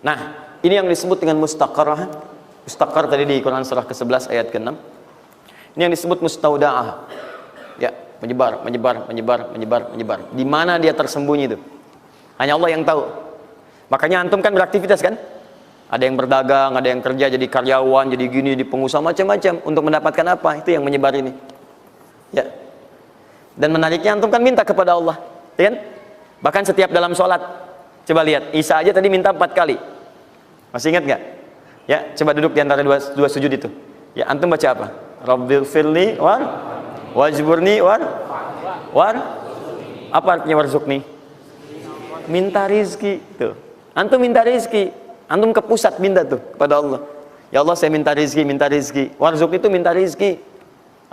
Nah, ini yang disebut dengan mustaqarrah. Mustaqar tadi di Quran surah ke-11 ayat ke-6. Ini yang disebut mustauda'ah. Ya, menyebar, menyebar, menyebar, menyebar, menyebar. Di mana dia tersembunyi itu? Hanya Allah yang tahu. Makanya antum kan beraktivitas kan? Ada yang berdagang, ada yang kerja jadi karyawan, jadi gini, di pengusaha macam-macam untuk mendapatkan apa? Itu yang menyebar ini. Ya. Dan menariknya antum kan minta kepada Allah, ya kan? Bahkan setiap dalam sholat. Coba lihat, Isa aja tadi minta 4 kali. Masih ingat nggak? Ya, coba duduk di antara dua sujud itu. Ya, antum baca apa? Rabbil firli wajburni apa artinya warzukni? Minta rizki tuh. Antum minta rizki, antum ke pusat minta tuh kepada Allah. Ya Allah, saya minta rizki, minta rizki. Warzuk itu minta rizki.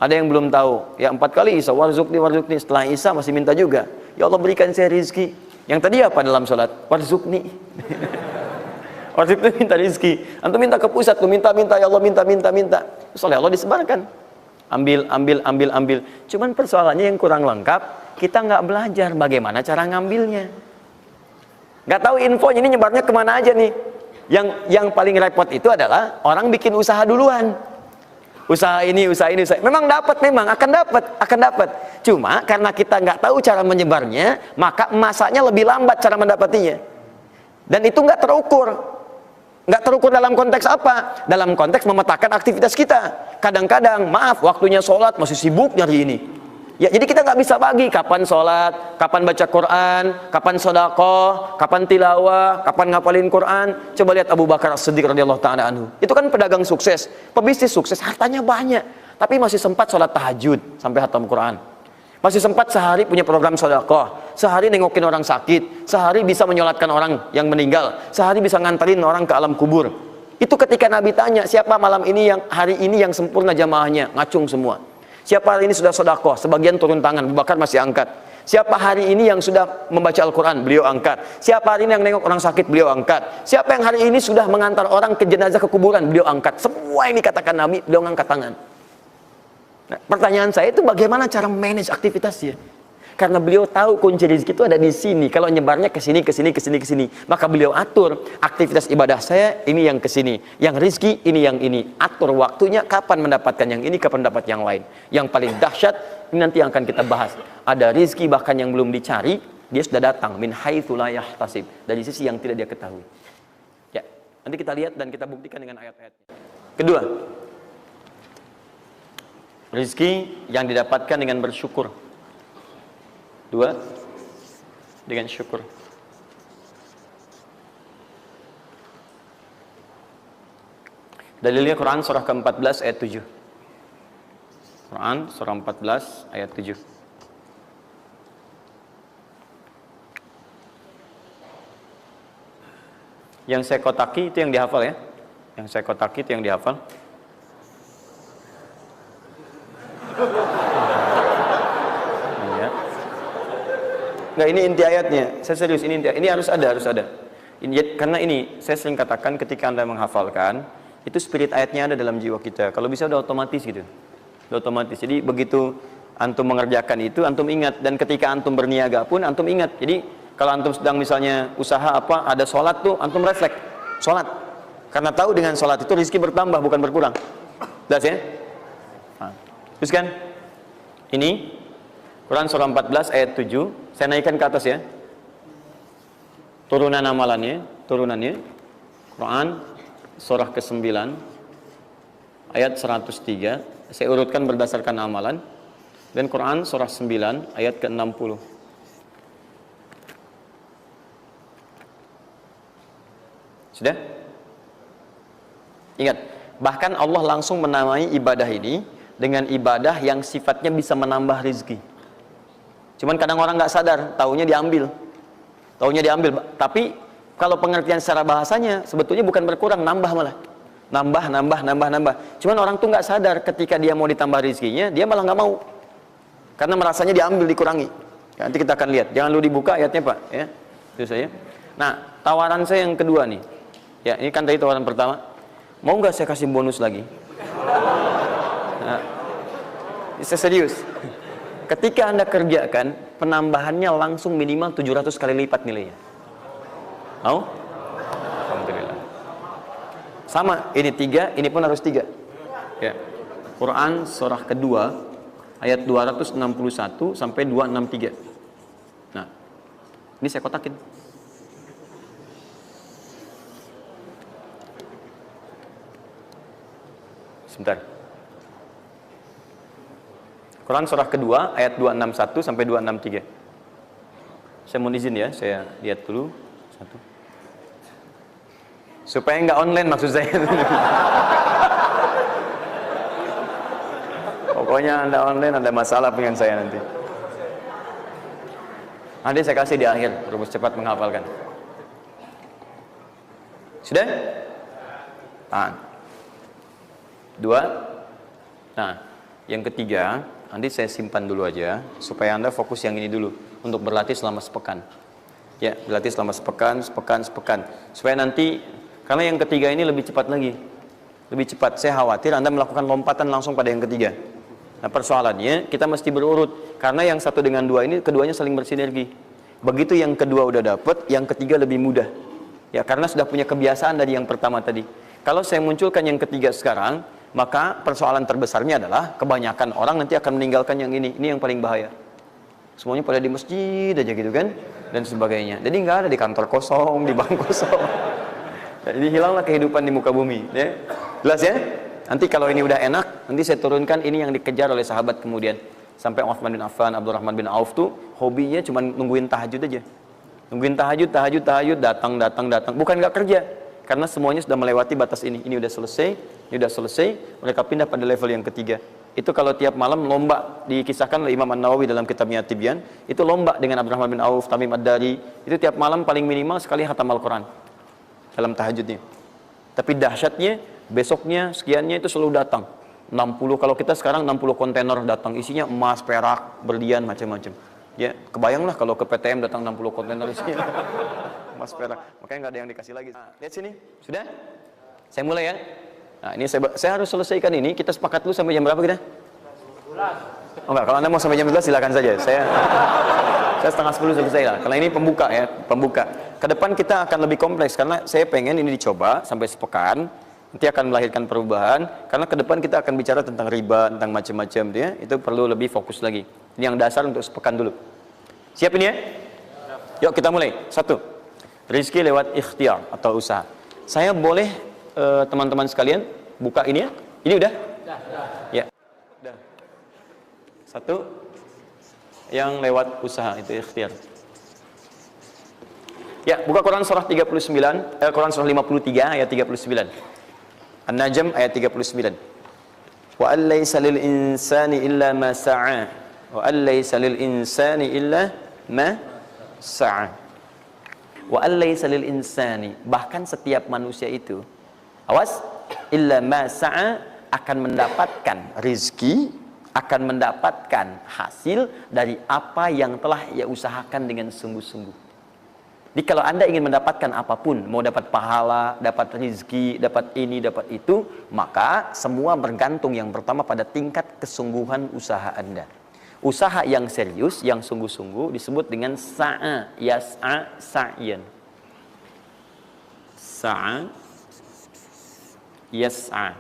Ada yang belum tahu. Ya 4 kali Isa warzukni, warzukni. Setelah Isa masih minta juga. Ya Allah, berikan saya rizki. Yang tadi apa dalam sholat? Warzukni. Warzuk itu minta rizki. Antum minta ke pusat tuh, minta, ya Allah, minta. Soalnya Allah disebarkan. Ambil. Cuman persoalannya yang kurang lengkap, kita nggak belajar bagaimana cara ngambilnya. Nggak tahu infonya, ini nyebarnya kemana aja nih. Yang paling repot itu adalah orang bikin usaha duluan. Usaha ini. Memang akan dapat. Cuma karena kita nggak tahu cara menyebarnya, maka masanya lebih lambat cara mendapatinya. Dan itu nggak terukur. Nggak terukur dalam konteks apa? Dalam konteks memetakan aktivitas kita. Kadang-kadang, maaf, waktunya sholat masih sibuk nyari ini. Ya, jadi kita nggak bisa bagi kapan sholat, kapan baca Quran, kapan sedekah, kapan tilawah, kapan ngapalin Quran. Coba lihat Abu Bakar As-Siddiq radhiyallahu ta'ala anhu. Itu kan pedagang sukses, pebisnis sukses, hartanya banyak, tapi masih sempat sholat tahajud sampai khatam Quran. Masih sempat sehari punya program sedekah, sehari nengokin orang sakit, sehari bisa menyolatkan orang yang meninggal, sehari bisa nganterin orang ke alam kubur. Itu ketika Nabi tanya, siapa malam ini hari ini yang sempurna jamaahnya? Ngacung semua. Siapa hari ini sudah sedekah? Sebagian turun tangan, Abu Bakar masih angkat. Siapa hari ini yang sudah membaca Al-Quran? Beliau angkat. Siapa hari ini yang nengok orang sakit? Beliau angkat. Siapa yang hari ini sudah mengantar orang ke jenazah ke kuburan? Beliau angkat. Semua ini katakan Nabi, beliau angkat tangan. Nah, pertanyaan saya itu bagaimana cara manage aktivitasnya? Karena beliau tahu kunci rezeki itu ada di sini. Kalau nyebarnya ke sini, maka beliau atur aktivitas ibadah saya ini yang ke sini, yang rezeki ini yang ini. Atur waktunya kapan mendapatkan yang ini, kapan dapat yang lain. Yang paling dahsyat ini nanti yang akan kita bahas. Ada rezeki bahkan yang belum dicari, dia sudah datang min haitsu la yahtasib, dari sisi yang tidak dia ketahui. Ya, nanti kita lihat dan kita buktikan dengan ayat-ayatnya. Kedua, rezeki yang didapatkan dengan bersyukur. Dua, dengan syukur. Dalilnya Quran surah ke-14 ayat 7. Quran surah 14 ayat 7. Yang saya kotaki itu yang dihafal ya. Yang saya kotaki itu yang dihafal. Enggak, ini inti ayatnya. Saya serius, ini inti. Ini harus ada. Ini, karena ini saya sering katakan ketika Anda menghafalkan, itu spirit ayatnya ada dalam jiwa kita. Kalau bisa udah otomatis gitu. Udah otomatis. Jadi begitu antum mengerjakan itu, antum ingat, dan ketika antum berniaga pun antum ingat. Jadi kalau antum sedang misalnya usaha apa, ada sholat tuh, antum refleks sholat. Karena tahu dengan sholat itu rezeki bertambah bukan berkurang. Jelas ya? Nah, terus kan ini Quran surah 14 ayat 7. Saya naikkan ke atas ya. Turunannya. Quran surah ke-9 ayat 103. Saya urutkan berdasarkan amalan. Dan Quran surah 9 ayat ke-60. Sudah? Ingat, bahkan Allah langsung menamai ibadah ini dengan ibadah yang sifatnya bisa menambah rezeki. Cuman kadang orang nggak sadar, taunya diambil. Tapi kalau pengertian secara bahasanya sebetulnya bukan berkurang, nambah malah. Nambah. Cuman orang tuh nggak sadar ketika dia mau ditambah rezekinya, dia malah nggak mau. Karena merasanya diambil, dikurangi. Ya, nanti kita akan lihat. Jangan lu dibuka ayatnya Pak. Ya, itu saya. Nah, tawaran saya yang kedua nih. Ya, ini kan tadi tawaran pertama. Mau nggak saya kasih bonus lagi? Nah, saya serius. Ketika Anda kerjakan, penambahannya langsung minimal 700 kali lipat nilainya. Mau? Alhamdulillah. Sama, ini 3, ini pun harus 3. Ya. Quran surah kedua ayat 261 sampai 263. Nah, ini saya kotakin. Sebentar. Quran surah kedua ayat 261 sampai 263. Saya mohon izin ya, saya lihat dulu satu. Supaya nggak online maksud saya. Pokoknya Anda online ada masalah dengan saya nanti. Nanti saya kasih di akhir, rumus cepat menghafalkan. Sudah? Nah. 2. Nah, yang ketiga, nanti saya simpan dulu aja supaya Anda fokus yang ini dulu untuk berlatih selama sepekan. Ya, berlatih selama sepekan. Supaya nanti, karena yang ketiga ini lebih cepat lagi. Lebih cepat. Saya khawatir Anda melakukan lompatan langsung pada yang ketiga. Nah, persoalannya kita mesti berurut karena yang 1 dengan 2 ini keduanya saling bersinergi. Begitu yang kedua udah dapet, yang ketiga lebih mudah. Ya, karena sudah punya kebiasaan dari yang pertama tadi. Kalau saya munculkan yang ketiga sekarang, maka persoalan terbesarnya adalah kebanyakan orang nanti akan meninggalkan yang ini yang paling bahaya. Semuanya pada di masjid aja gitu kan, dan sebagainya. Jadi nggak ada di kantor kosong, di bank kosong. Jadi hilanglah kehidupan di muka bumi. Ya. Jelas ya? Nanti kalau ini udah enak, nanti saya turunkan ini yang dikejar oleh sahabat kemudian. Sampai Utsman bin Affan, Abdurrahman bin Auf tuh hobinya cuma nungguin tahajud aja. Nungguin tahajud, datang. Bukan nggak kerja. Karena semuanya sudah melewati batas ini. Ini udah selesai, mereka pindah pada level yang ketiga. Itu kalau tiap malam lomba, dikisahkan oleh Imam An-Nawawi dalam kitabnya Tibyan, itu lomba dengan Abdurrahman bin Auf, Tamim Ad-Dari, itu tiap malam paling minimal sekali khatam Al-Quran dalam tahajudnya. Tapi dahsyatnya, besoknya, sekiannya itu selalu datang. 60, kalau kita sekarang 60 kontainer datang, isinya emas, perak, berlian, macam-macam. Ya, kebayanglah kalau ke PTM datang 60 kontainer isinya. Mas perak, makanya nggak ada yang dikasih lagi. Nah, lihat sini, sudah? Saya mulai ya. Nah, ini saya harus selesaikan ini. Kita sepakat dulu sampai jam berapa kita? 11. Oh enggak, kalau Anda mau sampai jam 11 silakan saja. Saya setengah 10 selesai lah. Karena ini pembuka ya, pembuka. Ke depan kita akan lebih kompleks karena saya pengen ini dicoba sampai sepekan. Nanti akan melahirkan perubahan. Karena ke depan kita akan bicara tentang riba, tentang macam-macam ya. Itu perlu lebih fokus lagi. Ini yang dasar untuk sepekan dulu. Siap ini ya? Yuk kita mulai. 1. Rizki lewat ikhtiar atau usaha. Saya boleh teman-teman sekalian buka ini ya? Ini udah? Ya. Udah. 1 yang lewat usaha itu ikhtiar. Ya, buka Quran surah 39, Quran surah 53 ayat 39. An-Najm ayat 39. Wa allaysa lil insani illa ma sa'a. Wa allaysa lil insani illa ma sa'a. Wa allaysa lil insani, bahkan setiap manusia itu, awas, illa ma sa'a, akan mendapatkan rizki, akan mendapatkan hasil dari apa yang telah ia usahakan dengan sungguh-sungguh. Jadi kalau Anda ingin mendapatkan apapun, mau dapat pahala, dapat rizki, dapat ini, dapat itu, maka semua bergantung yang pertama pada tingkat kesungguhan usaha Anda. Usaha yang serius, yang sungguh-sungguh disebut dengan sa'a, yas'a, sa'yan. Sa'a, yas'a,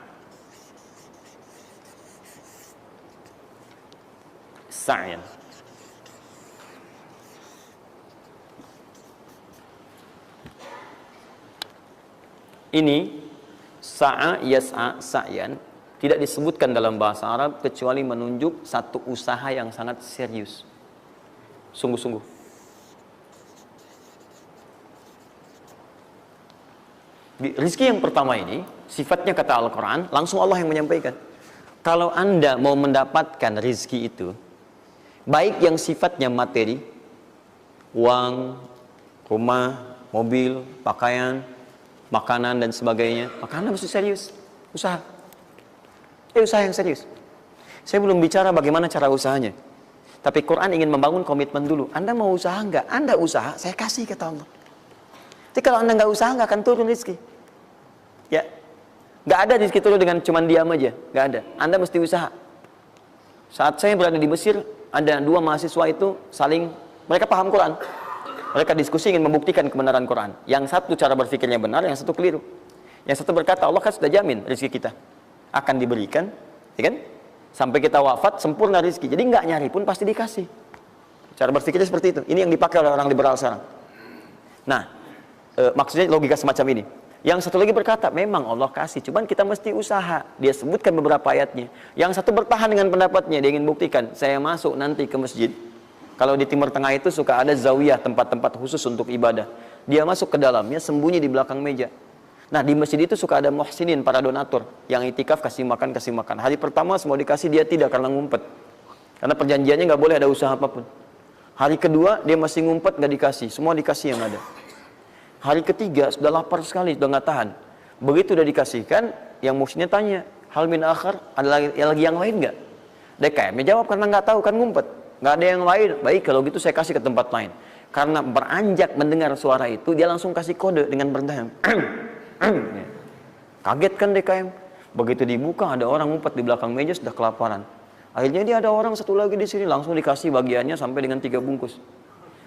sa'yan. Ini sa'a, yas'a, sa'yan tidak disebutkan dalam bahasa Arab kecuali menunjuk satu usaha yang sangat serius, sungguh-sungguh. Rizki yang pertama ini sifatnya kata Al-Quran, langsung Allah yang menyampaikan. Kalau Anda mau mendapatkan rizki itu, baik yang sifatnya materi, uang, rumah, mobil, pakaian, makanan dan sebagainya, maka Anda mesti serius usaha. Usaha yang serius. Saya belum bicara bagaimana cara usahanya. Tapi Quran ingin membangun komitmen dulu. Anda mau usaha enggak? Anda usaha, saya kasih kata Allah. Jadi kalau Anda enggak usaha, enggak akan turun rezeki. Ya. Enggak ada rezeki turun dengan cuman diam aja. Enggak ada. Anda mesti usaha. Saat saya berada di Mesir, ada 2 mahasiswa itu saling, mereka paham Quran. Mereka diskusi ingin membuktikan kebenaran Quran. Yang satu cara berpikirnya benar, yang satu keliru. Yang satu berkata, Allah kan sudah jamin rezeki kita akan diberikan, ya kan? Sampai kita wafat sempurna rezeki. Jadi nggak nyari pun pasti dikasih. Cara berpikirnya seperti itu. Ini yang dipakai oleh orang liberal sekarang. Nah, maksudnya logika semacam ini. Yang satu lagi berkata, memang Allah kasih, cuman kita mesti usaha. Dia sebutkan beberapa ayatnya. Yang satu bertahan dengan pendapatnya, dia ingin buktikan, saya masuk nanti ke masjid. Kalau di Timur Tengah itu suka ada zawiyah, tempat-tempat khusus untuk ibadah. Dia masuk ke dalamnya, sembunyi di belakang meja. Nah, di masjid itu suka ada muhsinin, para donatur, yang itikaf kasih makan, kasih makan. Hari pertama semua dikasih, dia tidak, karena ngumpet. Karena perjanjiannya nggak boleh ada usaha apapun. Hari kedua, dia masih ngumpet, nggak dikasih. Semua dikasih yang ada. Hari ketiga sudah lapar sekali, sudah nggak tahan. Begitu udah dikasihkan, yang muhsinnya tanya, hal min akhar, ada lagi yang lain nggak? DKM jawab karena nggak tahu, kan ngumpet, nggak ada yang lain. Baik, kalau gitu saya kasih ke tempat lain. Karena beranjak mendengar suara itu, dia langsung kasih kode dengan berdaham. Kaget kan DKM. Begitu dibuka, ada orang ngumpet di belakang meja sudah kelaparan. Akhirnya dia ada orang satu lagi di sini, langsung dikasih bagiannya sampai dengan 3 bungkus.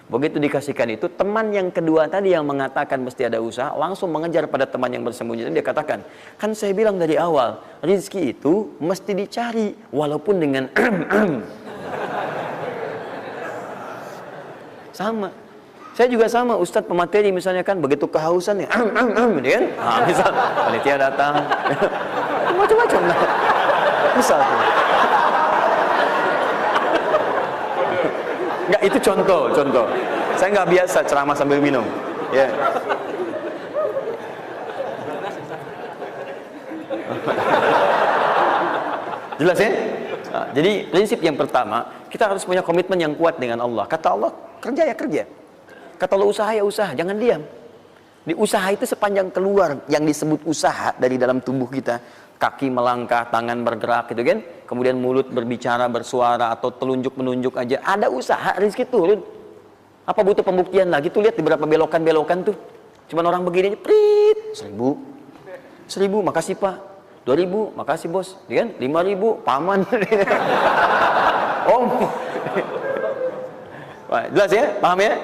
Begitu dikasihkan itu, teman yang kedua tadi yang mengatakan mesti ada usaha, langsung mengejar pada teman yang bersembunyi. Dan dia katakan, kan saya bilang dari awal, rezeki itu mesti dicari, walaupun dengan sama. Saya juga sama, Ustadz pemateri misalnya kan, begitu kehausan ya, kan? Nah, misal, panitia datang, macam-macam lah. Misal tuh. Enggak, itu contoh. Saya nggak biasa ceramah sambil minum. Ya. Jelas ya? Nah, jadi prinsip yang pertama, kita harus punya komitmen yang kuat dengan Allah. Kata Allah, kerja ya kerja. Kata Allah, usaha ya usaha, jangan diam. Di usaha itu sepanjang keluar yang disebut usaha dari dalam tubuh kita, kaki melangkah, tangan bergerak gitu kan, kemudian mulut berbicara, bersuara, atau telunjuk menunjuk aja, ada usaha, rezeki turun. Apa butuh pembuktian lagi? Tuh lihat di beberapa belokan-belokan tuh, cuman orang begini aja, prit, 1000 makasih pak, 2000 makasih bos, kan, 5000 paman. Om. Jelas ya, paham ya?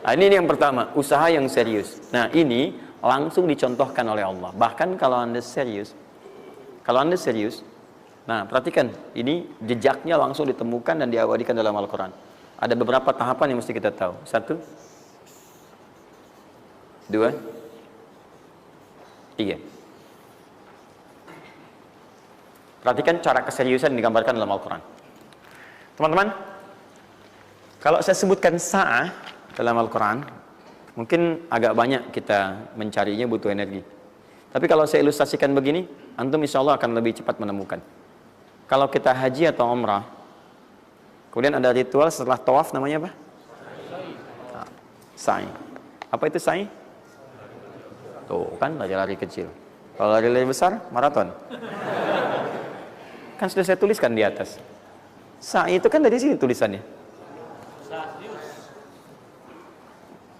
Nah, ini yang pertama, usaha yang serius. Nah, ini langsung dicontohkan oleh Allah. Bahkan kalau Anda serius, nah perhatikan, ini jejaknya langsung ditemukan dan diabadikan dalam Al-Quran. Ada beberapa tahapan yang mesti kita tahu. 1, 2, 3. Perhatikan cara keseriusan yang digambarkan dalam Al-Quran. Teman-teman, kalau saya sebutkan sa'ah dalam Al-Quran, mungkin agak banyak kita mencarinya, butuh energi. Tapi kalau saya ilustrasikan begini, antum insya Allah akan lebih cepat menemukan. Kalau kita haji atau umrah, kemudian ada ritual setelah tawaf, namanya apa? Sa'i. Apa itu sa'i? Tuh kan, lari-lari kecil. Kalau lari-lari besar, maraton. Kan sudah saya tuliskan di atas. Sa'i itu kan dari sini tulisannya.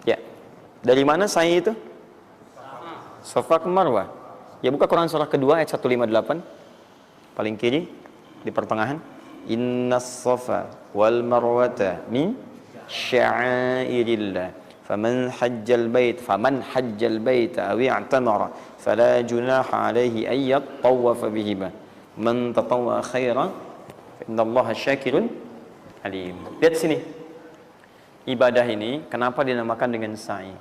Ya, dari mana sa'i itu? Safa ke Marwah. Ya, buka Quran surah kedua ayat 158, paling kiri di pertengahan. Innas safa wal marwata min sya'airillah faman hajjal bait aw i'tamara fala junaha alaihi ay yatawafa bihima man tatawwa khairan fa innallaha syakirun alim. Lihat sini. Ibadah ini kenapa dinamakan dengan sa'i?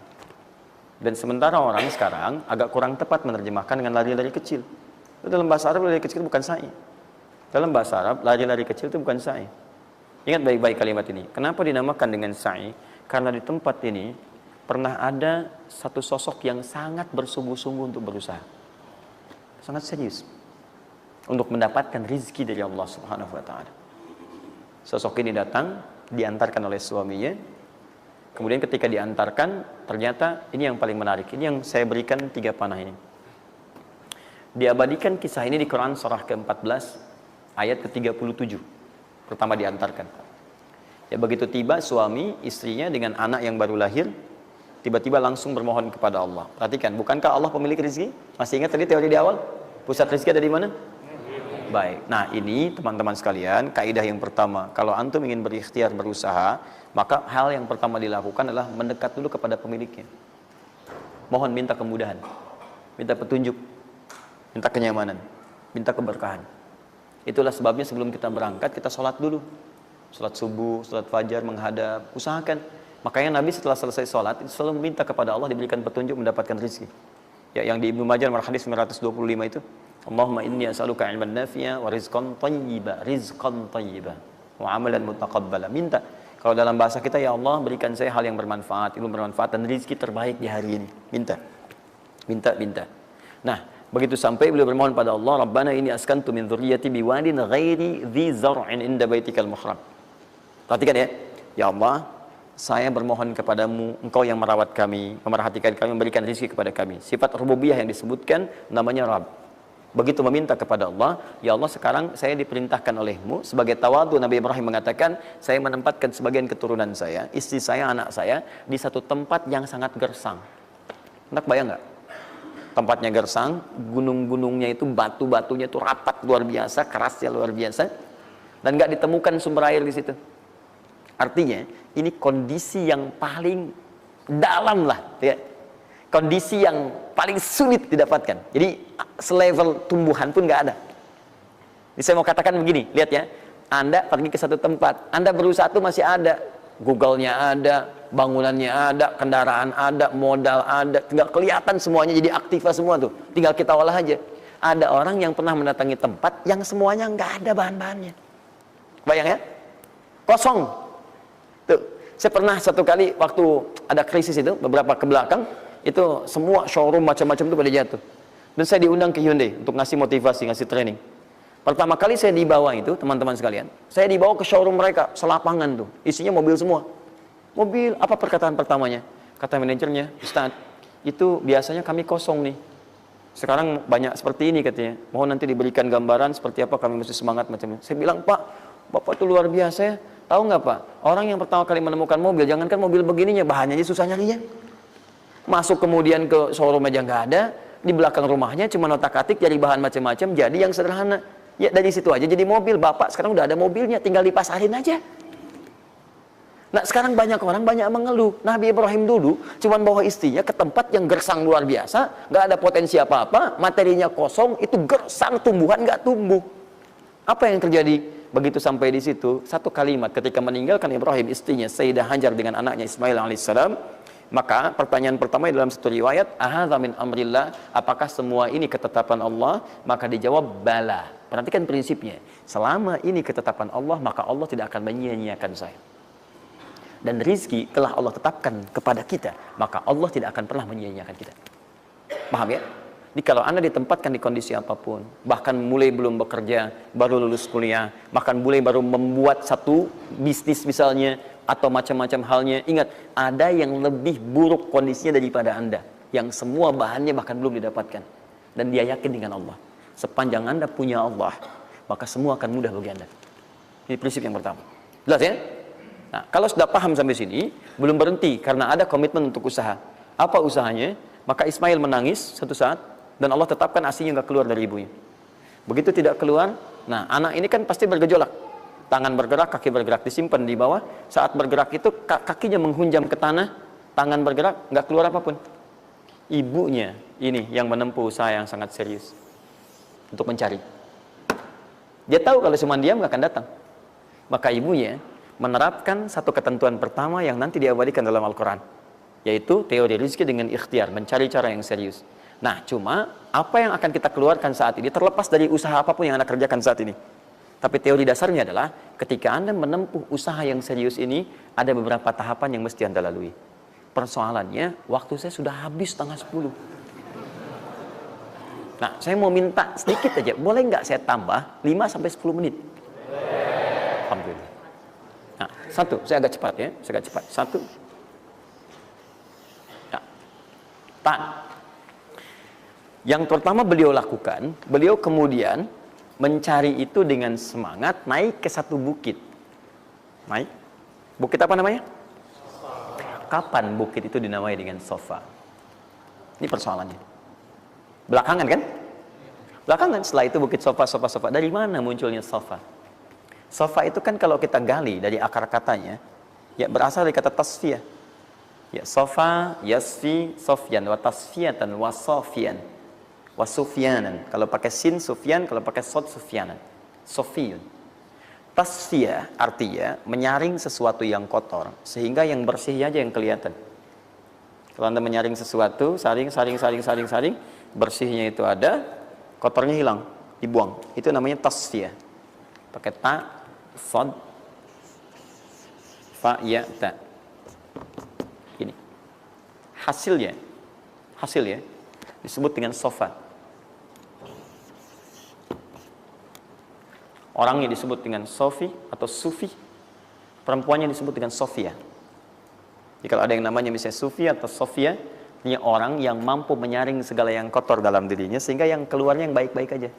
Dan sementara orang sekarang agak kurang tepat menerjemahkan dengan lari-lari kecil. Dalam bahasa Arab lari kecil bukan sa'i. Dalam bahasa Arab lari-lari kecil itu bukan sa'i. Ingat baik-baik kalimat ini. Kenapa dinamakan dengan sa'i? Karena di tempat ini pernah ada satu sosok yang sangat bersungguh-sungguh untuk berusaha. Sangat serius untuk mendapatkan rizki dari Allah Subhanahu wa taala. Sosok ini datang, diantarkan oleh suaminya. Kemudian ketika diantarkan, ternyata ini yang paling menarik. Ini yang saya berikan 3 panah ini. Diabadikan kisah ini di Quran surah ke-14 ayat ke-37. Pertama diantarkan. Ya, begitu tiba suami, istrinya dengan anak yang baru lahir, tiba-tiba langsung bermohon kepada Allah. Perhatikan, bukankah Allah pemilik rezeki? Masih ingat tadi teori di awal? Pusat rezeki ada di mana? Baik. Nah, ini teman-teman sekalian, kaidah yang pertama. Kalau antum ingin berikhtiar berusaha, maka hal yang pertama dilakukan adalah mendekat dulu kepada pemiliknya. Mohon minta kemudahan, minta petunjuk. minta kenyamanan, minta keberkahan. Itulah sebabnya sebelum kita berangkat, kita sholat dulu. Sholat subuh, sholat fajar, menghadap, usahakan. Makanya Nabi setelah selesai sholat, itu selalu meminta kepada Allah diberikan petunjuk mendapatkan rezeki. Ya, yang di Ibnu Majah nomor hadis 925 itu, Allahumma inni as'aluka ilman nafi'a wa rizqan thayyiba wa amalan mutaqabbala. Minta. Kalau dalam bahasa kita, ya Allah berikan saya hal yang bermanfaat, ilmu bermanfaat dan rezeki terbaik di hari ini. Minta. Nah, begitu sampai beliau bermohon pada Allah, Rabbana inni askantu min dzurriyyati biwadin ghairi dzi zar'in inda baitikal muharram. Perhatikan ya. Ya Allah, saya bermohon kepadamu, engkau yang merawat kami, memerhatikan kami, memberikan rezeki kepada kami. Sifat rububiyah yang disebutkan namanya Rabb. Begitu meminta kepada Allah, ya Allah sekarang saya diperintahkan olehmu sebagai tawadu. Nabi Ibrahim mengatakan, saya menempatkan sebagian keturunan saya, istri saya, anak saya di satu tempat yang sangat gersang. Anda bayang nggak? Tempatnya gersang, gunung-gunungnya itu, batu-batunya itu rapat luar biasa, kerasnya luar biasa, dan nggak ditemukan sumber air di situ. Artinya ini kondisi yang paling dalam lah, ya. Kondisi yang paling sulit didapatkan. Jadi selevel tumbuhan pun nggak ada. Jadi saya mau katakan begini, lihat ya, Anda pergi ke satu tempat, Anda berusaha tuh masih ada, Google-nya ada, bangunannya ada, kendaraan ada, modal ada, tinggal kelihatan semuanya jadi aktiva semua tuh, tinggal kita olah aja. Ada orang yang pernah mendatangi tempat yang semuanya nggak ada bahan-bahannya. Bayang ya, kosong. Tuh, saya pernah satu kali waktu ada krisis itu beberapa ke belakang, itu semua showroom macam-macam itu pada jatuh. Dan saya diundang ke Hyundai untuk ngasih motivasi, ngasih training. Pertama kali saya dibawa itu, teman-teman sekalian, saya dibawa ke showroom mereka, selapangan tuh, isinya mobil semua. Mobil, apa perkataan pertamanya? Kata manajernya, Ustaz, itu biasanya kami kosong nih. Sekarang banyak seperti ini katanya. Mohon nanti diberikan gambaran seperti apa kami mesti semangat macam-macam. Saya bilang, Pak, Bapak itu luar biasa ya. Tahu nggak Pak, orang yang pertama kali menemukan mobil, jangankan mobil begininya, bahannya aja susah nyarinya. Masuk kemudian ke showroom aja nggak ada, di belakang rumahnya cuma otak-atik jadi bahan macam-macam, jadi yang sederhana. Ya dari situ aja jadi mobil. Bapak sekarang udah ada mobilnya, tinggal dipasarin aja. Nah sekarang banyak orang banyak mengeluh. Nabi Ibrahim dulu cuma bawa istrinya ke tempat yang gersang luar biasa, nggak ada potensi apa-apa, materinya kosong, itu gersang, tumbuhan nggak tumbuh. Apa yang terjadi? Begitu sampai di situ, satu kalimat ketika meninggalkan Ibrahim istrinya Sayyidah Hajar dengan anaknya Ismail alaihissalam, maka pertanyaan pertama dalam satu riwayat, ahadza min amrillah, apakah semua ini ketetapan Allah? Maka dijawab bala. Perhatikan prinsipnya, selama ini ketetapan Allah, maka Allah tidak akan menyia-nyiakan saya. Dan rizki telah Allah tetapkan kepada kita, maka Allah tidak akan pernah menyia-nyiakan kita. Paham ya? Jadi kalau Anda ditempatkan di kondisi apapun, bahkan mulai belum bekerja, baru lulus kuliah, bahkan mulai baru membuat satu bisnis misalnya, atau macam-macam halnya, ingat, ada yang lebih buruk kondisinya daripada Anda, yang semua bahannya bahkan belum didapatkan. Dan dia yakin dengan Allah. Sepanjang Anda punya Allah, maka semua akan mudah bagi Anda. Ini prinsip yang pertama. Jelas ya? Nah, kalau sudah paham sampai sini, belum berhenti karena ada komitmen untuk usaha. Apa usahanya? Maka Ismail menangis satu saat, dan Allah tetapkan asinya nggak keluar dari ibunya. Begitu tidak keluar, nah anak ini kan pasti bergejolak. Tangan bergerak, kaki bergerak, disimpan di bawah. Saat bergerak itu kakinya menghunjam ke tanah, tangan bergerak, nggak keluar apapun. Ibunya ini yang menempuh usaha yang sangat serius untuk mencari. Dia tahu kalau cuma diam nggak akan datang. Maka ibunya menerapkan satu ketentuan pertama yang nanti diabadikan dalam Al-Quran, yaitu teori rezeki dengan ikhtiar, mencari cara yang serius. Nah, cuma apa yang akan kita keluarkan saat ini terlepas dari usaha apapun yang Anda kerjakan saat ini. Tapi teori dasarnya adalah ketika Anda menempuh usaha yang serius ini, ada beberapa tahapan yang mesti Anda lalui. Persoalannya, waktu saya sudah habis 9:30. Nah, saya mau minta sedikit aja, boleh nggak saya tambah 5-10 menit? Alhamdulillah. Nah, satu, saya agak cepat ya, saya agak cepat. Satu. Nah, yang pertama beliau lakukan, beliau kemudian mencari itu dengan semangat, naik ke satu bukit. Naik. Bukit apa namanya? Kapan bukit itu dinamai dengan Sofa? Ini persoalannya. Belakangan kan? Belakangan, setelah itu bukit Sofa. Dari mana munculnya Sofa? Sofa itu kan kalau kita gali dari akar katanya, ya berasal dari kata tasfiyah. Ya, Sofa, yasfi, sofyan, wa tasfiyatan, wa sofian. Wa sufyanan. Kalau pakai sin sufyan, kalau pakai sod sufyanan. Sofiyun. Tasfiyah artinya menyaring sesuatu yang kotor sehingga yang bersihnya aja yang kelihatan. Kalau Anda menyaring sesuatu, saring, bersihnya itu ada, kotornya hilang, dibuang. Itu namanya tasfiyah. Pakai ta, sod, fa, ya, ta. Ini. Hasilnya disebut dengan sofa. Orangnya disebut dengan Sofi atau Sufi. Perempuannya disebut dengan Sofia. Jadi kalau ada yang namanya misalnya Sufi atau Sofia, ini orang yang mampu menyaring segala yang kotor dalam dirinya sehingga yang keluarnya yang baik-baik aja.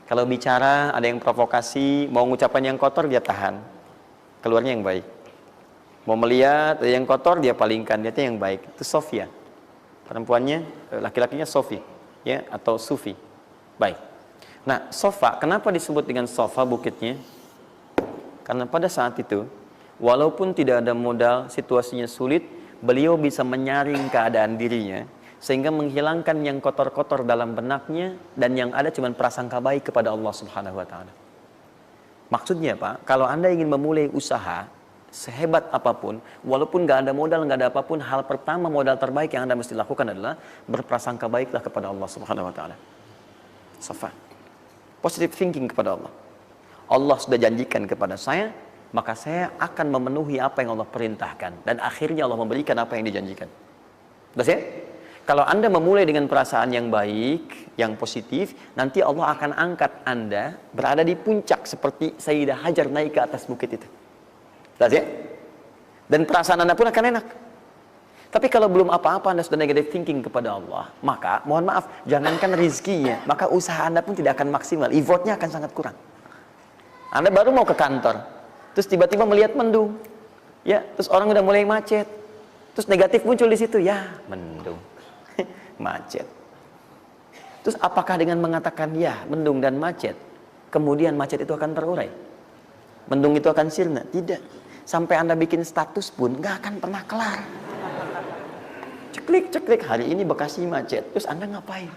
Kalau bicara ada yang provokasi, mau ngucapan yang kotor dia tahan. Keluarnya yang baik. Mau melihat ada yang kotor dia palingkan, dia yang baik. Itu Sofia. Perempuannya, laki-lakinya Sofi, ya, atau Sufi. Baik. Nah, sofa, kenapa disebut dengan sofa bukitnya? Karena pada saat itu, walaupun tidak ada modal, situasinya sulit, beliau bisa menyaring keadaan dirinya, sehingga menghilangkan yang kotor-kotor dalam benaknya, dan yang ada cuma prasangka baik kepada Allah Subhanahu wa Ta'ala. Maksudnya Pak, kalau Anda ingin memulai usaha, sehebat apapun, walaupun gak ada modal, gak ada apapun, hal pertama modal terbaik yang Anda mesti lakukan adalah berprasangka baiklah kepada Allah Subhanahu wa Ta'ala. Sofa. Positive thinking kepada Allah. Allah sudah janjikan kepada saya, maka saya akan memenuhi apa yang Allah perintahkan. Dan akhirnya Allah memberikan apa yang dijanjikan. Sudah ya? Kalau Anda memulai dengan perasaan yang baik, yang positif, nanti Allah akan angkat Anda berada di puncak seperti Sayyidah Hajar naik ke atas bukit itu. Sudah ya? Dan perasaan Anda pun akan enak. Tapi kalau belum apa-apa Anda sudah negative thinking kepada Allah, maka mohon maaf, jangankan rizkinya, maka usaha Anda pun tidak akan maksimal, effortnya akan sangat kurang. Anda baru mau ke kantor, terus tiba-tiba melihat mendung, ya, terus orang udah mulai macet, terus negatif muncul di situ, ya, mendung, macet. Terus apakah dengan mengatakan ya, mendung dan macet, kemudian macet itu akan terurai? Mendung itu akan sirna? Tidak. Sampai Anda bikin status pun nggak akan pernah kelar. Ceklik, hari ini Bekasi macet. Terus Anda ngapain?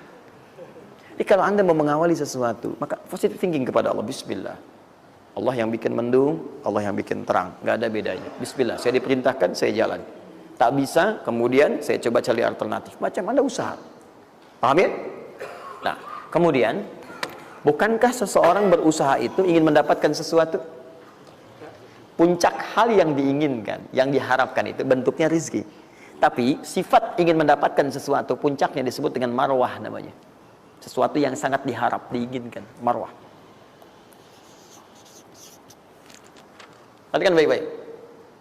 Jadi kalau Anda mau mengawali sesuatu, maka positive thinking kepada Allah. Bismillah. Allah yang bikin mendung, Allah yang bikin terang. Nggak ada bedanya. Bismillah. Saya diperintahkan, saya jalan. Tak bisa, kemudian saya coba cari alternatif. Macam Anda usaha. Paham ya? Nah, kemudian, bukankah seseorang berusaha itu ingin mendapatkan sesuatu? Puncak hal yang diinginkan, yang diharapkan itu bentuknya rizki. Tapi sifat ingin mendapatkan sesuatu, puncaknya disebut dengan marwah namanya. Sesuatu yang sangat diharap, diinginkan, marwah. Perhatikan baik-baik.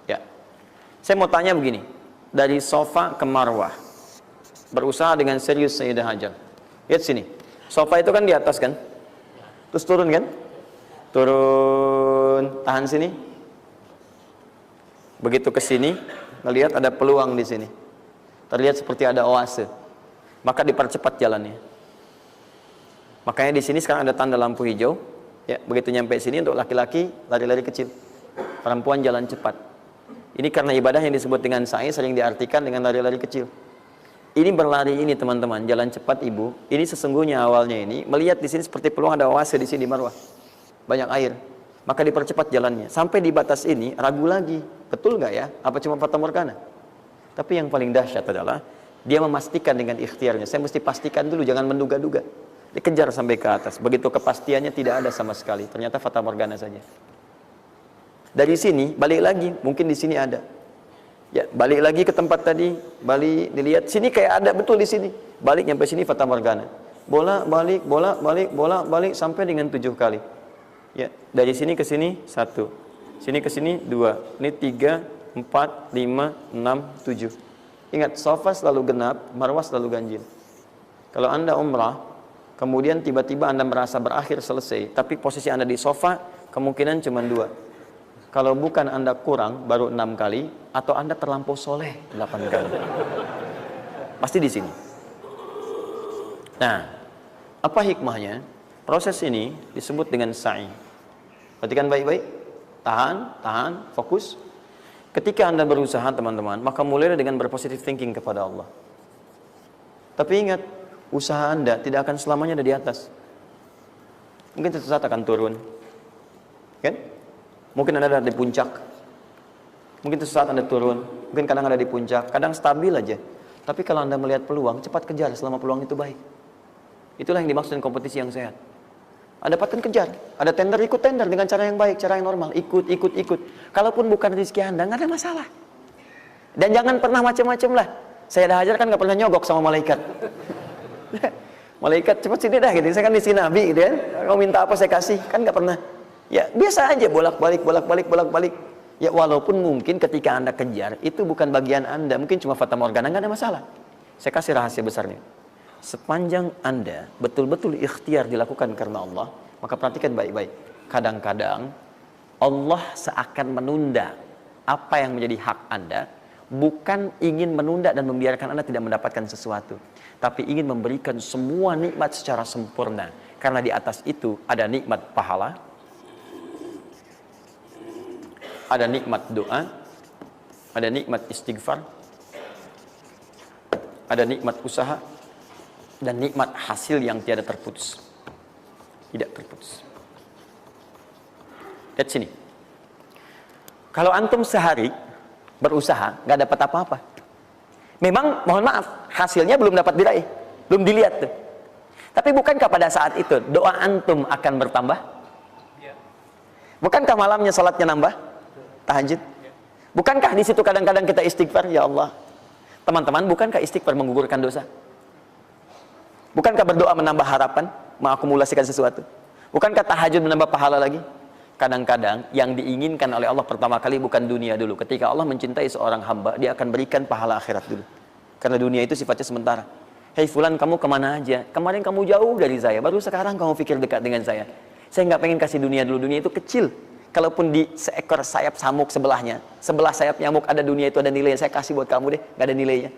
Ya. Saya mau tanya begini, dari sofa ke marwah. Berusaha dengan serius Sayyidah Hajar. Lihat sini. Sofa itu kan di atas kan? Terus turun kan? Turun, tahan sini. Begitu ke sini, melihat ada peluang di sini. Terlihat seperti ada oase. Maka dipercepat jalannya. Makanya di sini sekarang ada tanda lampu hijau. Ya, begitu nyampe sini untuk laki-laki lari-lari kecil. Perempuan jalan cepat. Ini karena ibadah yang disebut dengan sa'i sering diartikan dengan lari-lari kecil. Ini berlari ini teman-teman, jalan cepat ibu. Ini sesungguhnya awalnya ini melihat di sini seperti peluang ada oase di sini di Marwah. Banyak air. Maka dipercepat jalannya. Sampai di batas ini ragu lagi. Betul nggak ya? Apa cuma fata morgana? Tapi yang paling dahsyat adalah dia memastikan dengan ikhtiarnya. Saya mesti pastikan dulu, jangan menduga-duga. Dikejar sampai ke atas. Begitu kepastiannya tidak ada sama sekali. Ternyata fata morgana saja. Dari sini balik lagi, mungkin di sini ada. Ya, balik lagi ke tempat tadi, balik dilihat sini kayak ada betul di sini. Balik nyampe sini fata morgana. Bola balik sampai dengan 7 kali. Ya, dari sini ke sini 1, sini ke sini 2, ini 3, 4, 5, 6, 7. Ingat, sofa selalu genap, marwah selalu ganjil. Kalau Anda umrah, kemudian tiba-tiba Anda merasa berakhir selesai, tapi posisi Anda di sofa kemungkinan cuma 2. Kalau bukan Anda kurang baru 6 kali, atau Anda terlampau soleh 8 kali. Pasti di sini. Nah, apa hikmahnya? Proses ini disebut dengan sa'i. Perhatikan baik-baik. Tahan, fokus. Ketika Anda berusaha teman-teman, maka mulailah dengan berpositive thinking kepada Allah. Tapi ingat, Usaha Anda tidak akan selamanya ada di atas. Mungkin suatu saat akan turun. Kan? Mungkin Anda ada di puncak. Mungkin suatu saat Anda turun. Mungkin kadang ada di puncak, kadang stabil aja. Tapi kalau Anda melihat peluang, cepat kejar selama peluang itu baik. Itulah yang dimaksud dengan kompetisi yang sehat. Anda dapatkan kejar. Ada tender, ikut tender dengan cara yang baik, cara yang normal. Ikut. Kalaupun bukan rezeki Anda, nggak ada masalah. Dan jangan pernah macam-macam lah. Saya dah ajar kan nggak pernah nyogok sama malaikat. Malaikat cepat sini dah gitu. Saya kan istri Nabi gitu kan. Kau minta apa saya kasih, kan nggak pernah. Ya biasa aja bolak-balik. Ya walaupun mungkin ketika Anda kejar itu bukan bagian Anda, mungkin cuma fata morgana, nggak ada masalah. Saya kasih rahasia besarnya. Sepanjang Anda betul-betul ikhtiar dilakukan karena Allah, maka perhatikan baik-baik. Kadang-kadang Allah seakan menunda apa yang menjadi hak Anda, bukan ingin menunda dan membiarkan Anda tidak mendapatkan sesuatu, tapi ingin memberikan semua nikmat secara sempurna. Karena di atas itu ada nikmat pahala, ada nikmat doa, ada nikmat istighfar, ada nikmat usaha, dan nikmat hasil yang tiada terputus. Tidak terputus. Lihat sini. Kalau antum sehari berusaha, nggak dapat apa-apa. Memang, mohon maaf, hasilnya belum dapat diraih. Belum dilihat tuh. Tapi bukankah pada saat itu, doa antum akan bertambah? Bukankah malamnya salatnya nambah? Tahajud? Bukankah di situ kadang-kadang kita istighfar? Ya Allah. Teman-teman, bukankah istighfar menggugurkan dosa? Bukankah berdoa menambah harapan, mengakumulasikan sesuatu? Bukankah tahajud menambah pahala lagi? Kadang-kadang yang diinginkan oleh Allah pertama kali bukan dunia dulu. Ketika Allah mencintai seorang hamba, dia akan berikan pahala akhirat dulu. Karena dunia itu sifatnya sementara. Hei fulan, kamu kemana aja? Kemarin kamu jauh dari saya, baru sekarang kamu pikir dekat dengan saya. Saya nggak pengen kasih dunia dulu, dunia itu kecil. Kalaupun di seekor sayap samuk sebelahnya, sebelah sayap nyamuk ada dunia itu ada nilainya, saya kasih buat kamu deh, nggak ada nilainya.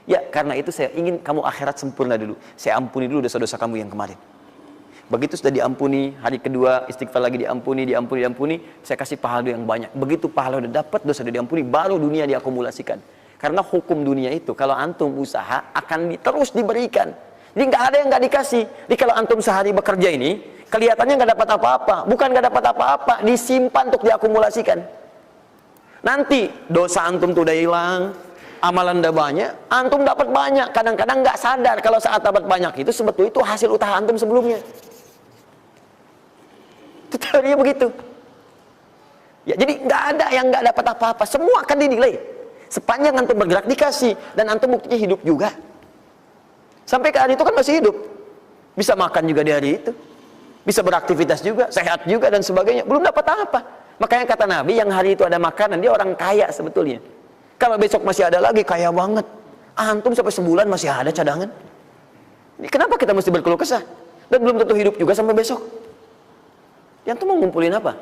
Ya, karena itu saya ingin kamu akhirat sempurna dulu. Saya ampuni dulu dosa-dosa kamu yang kemarin. Begitu sudah diampuni, hari kedua istighfar lagi diampuni, saya kasih pahala yang banyak. Begitu pahala udah dapat, dosa udah diampuni, baru dunia diakumulasikan. Karena hukum dunia itu, kalau antum usaha akan terus diberikan. Jadi nggak ada yang nggak dikasih. Jadi kalau antum sehari bekerja ini, kelihatannya nggak dapat apa-apa. Bukan nggak dapat apa-apa, disimpan untuk diakumulasikan. Nanti dosa antum tuh udah hilang, amalan udah banyak, antum dapat banyak. Kadang-kadang nggak sadar kalau saat dapat banyak itu sebetulnya itu hasil usaha antum sebelumnya. Itu teorinya begitu. Ya, jadi nggak ada yang nggak dapat apa-apa, semua akan dinilai. Sepanjang antum bergerak dikasih, dan antum buktinya hidup juga. Sampai ke hari itu kan masih hidup, bisa makan juga di hari itu, bisa beraktivitas juga, sehat juga dan sebagainya. Belum dapat apa. Makanya kata Nabi, yang hari itu ada makanan, dia orang kaya sebetulnya. Kalau besok masih ada lagi, kaya banget. Antum sampai sebulan masih ada cadangan. Ini kenapa kita mesti berkeluh kesah? Dan belum tentu hidup juga sampai besok. Yang antum mau ngumpulin apa?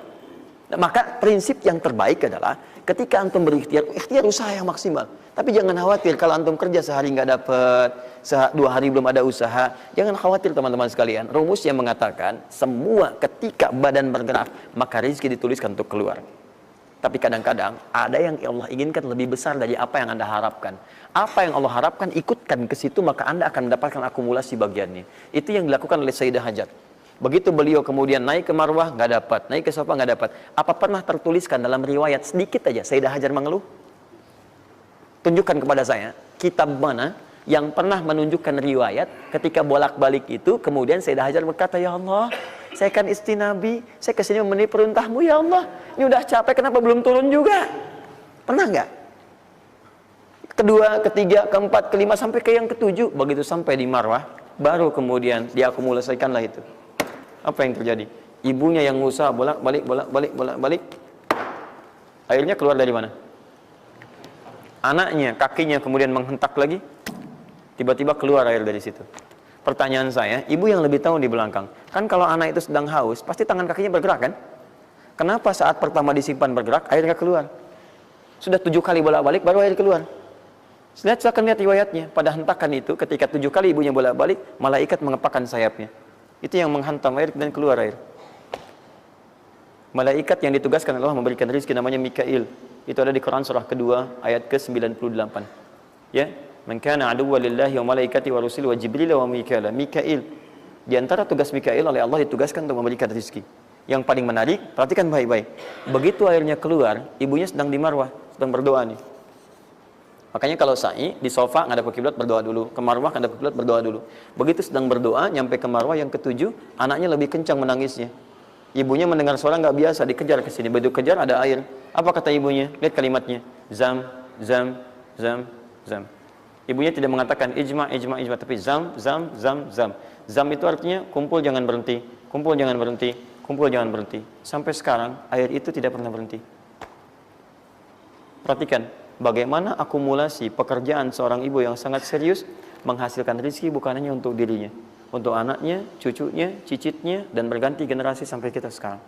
Nah, maka prinsip yang terbaik adalah ketika antum berikhtiar, ikhtiar usaha yang maksimal. Tapi jangan khawatir kalau antum kerja sehari nggak dapat, 2 hari belum ada usaha. Jangan khawatir teman-teman sekalian. Rumus yang mengatakan semua ketika badan bergerak, maka rezeki dituliskan untuk keluar. Tapi kadang-kadang ada yang Allah inginkan lebih besar dari apa yang Anda harapkan. Apa yang Allah harapkan, ikutkan ke situ, maka Anda akan mendapatkan akumulasi bagiannya. Itu yang dilakukan oleh Sayyidah Hajar. Begitu beliau kemudian naik ke Marwah, nggak dapat, naik ke Safa, nggak dapat. Apa pernah tertuliskan dalam riwayat sedikit aja Sayyidah Hajar mengeluh? Tunjukkan kepada saya kitab mana yang pernah menunjukkan riwayat ketika bolak-balik itu, kemudian Sayyidah Hajar berkata, ya Allah, saya kan istri Nabi, saya kesini memenuhi perintahmu, ya Allah, ini udah capek, kenapa belum turun juga? Pernah nggak? Kedua, ketiga, keempat, kelima, sampai ke yang ketujuh. Begitu sampai di Marwah, baru kemudian diakumulasikanlah itu. Apa yang terjadi? Ibunya yang usaha bolak-balik. Airnya keluar dari mana? Anaknya, kakinya kemudian menghentak lagi. Tiba-tiba keluar air dari situ. Pertanyaan saya, ibu yang lebih tahu di belakang. Kan kalau anak itu sedang haus, pasti tangan kakinya bergerak kan? Kenapa saat pertama disimpan bergerak, airnya keluar? Sudah 7 kali bolak-balik, baru air keluar. Silakan lihat riwayatnya. Pada hentakan itu, ketika 7 kali ibunya bolak-balik, malaikat mengepakkan sayapnya. Itu yang menghantam air dan keluar air. Malaikat yang ditugaskan Allah memberikan rezeki namanya Mikail. Itu ada di Quran surah kedua ayat ke-98. Ya. Man kana aduwwan lillahi wa malaikatihi wa rusuli wa Jibril wa Mikail. Mikail. Di antara tugas Mikail oleh Allah ditugaskan untuk memberikan rezeki. Yang paling menarik, perhatikan baik-baik. Begitu airnya keluar, ibunya sedang di marwah, sedang berdoa nih. Makanya kalau sa'i di sofa ngadep ke kiblat berdoa dulu, ke marwah ngadep ke kiblat berdoa dulu. Begitu sedang berdoa nyampe ke marwah yang ketujuh, anaknya lebih kencang menangisnya. Ibunya mendengar suara nggak biasa, dikejar ke sini. Begitu kejar ada air. Apa kata ibunya? Lihat kalimatnya. Zam, zam, zam, zam. Ibunya tidak mengatakan ijma, ijma, ijma, tapi zam, zam, zam, zam. Zam itu artinya kumpul jangan berhenti, kumpul jangan berhenti, kumpul jangan berhenti. Sampai sekarang air itu tidak pernah berhenti. Perhatikan bagaimana akumulasi pekerjaan seorang ibu yang sangat serius menghasilkan rezeki bukan hanya untuk dirinya, untuk anaknya, cucunya, cicitnya, dan berganti generasi sampai kita sekarang.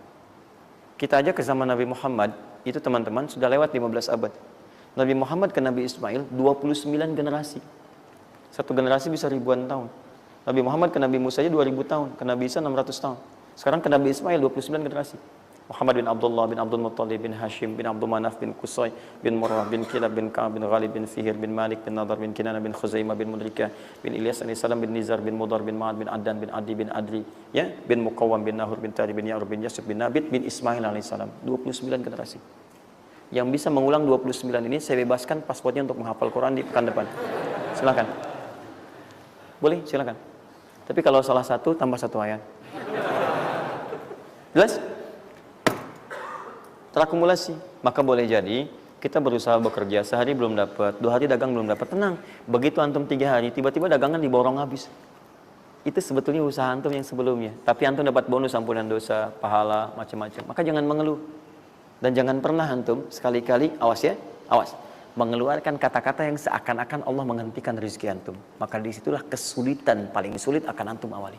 Kita aja ke zaman Nabi Muhammad, itu teman-teman sudah lewat 15 abad. Nabi Muhammad ke Nabi Ismail 29 generasi. Satu generasi bisa ribuan tahun. Nabi Muhammad ke Nabi Musa aja 2000 tahun, ke Nabi Isa 600 tahun. Sekarang ke Nabi Ismail 29 generasi. Muhammad bin Abdullah bin Abdul Muttalib bin Hashim bin Abdul Manaf bin Qusay bin Murrah bin Kilab bin Ka'ab bin Ghalib bin Fihir bin Malik bin Nadar bin Kinana bin Khuzaimah bin Mudrikah bin Ilyas alaihissalam bin Nizar bin Mudar bin Ma'ad bin Addan bin Adi bin Adri ya bin Muqawwam bin Nahur bin Tari bin Ya'rub bin Yasib bin Nabit bin Ismail alaihissalam. 29 generasi. Yang bisa mengulang 29 ini saya bebaskan paspornya untuk menghafal Quran di pekan depan. Silakan. Boleh, silakan. Tapi kalau salah satu tambah satu ayat. Jelas? Terakumulasi. Maka boleh jadi kita berusaha bekerja sehari belum dapat, 2 hari dagang belum dapat, tenang. Begitu antum 3 hari tiba-tiba dagangan diborong habis. Itu sebetulnya usaha antum yang sebelumnya. Tapi antum dapat bonus ampunan dosa, pahala, macam-macam. Maka jangan mengeluh. Dan jangan pernah antum sekali-kali, awas ya, awas, mengeluarkan kata-kata yang seakan-akan Allah menghentikan rezeki antum. Maka disitulah kesulitan paling sulit akan antum awali.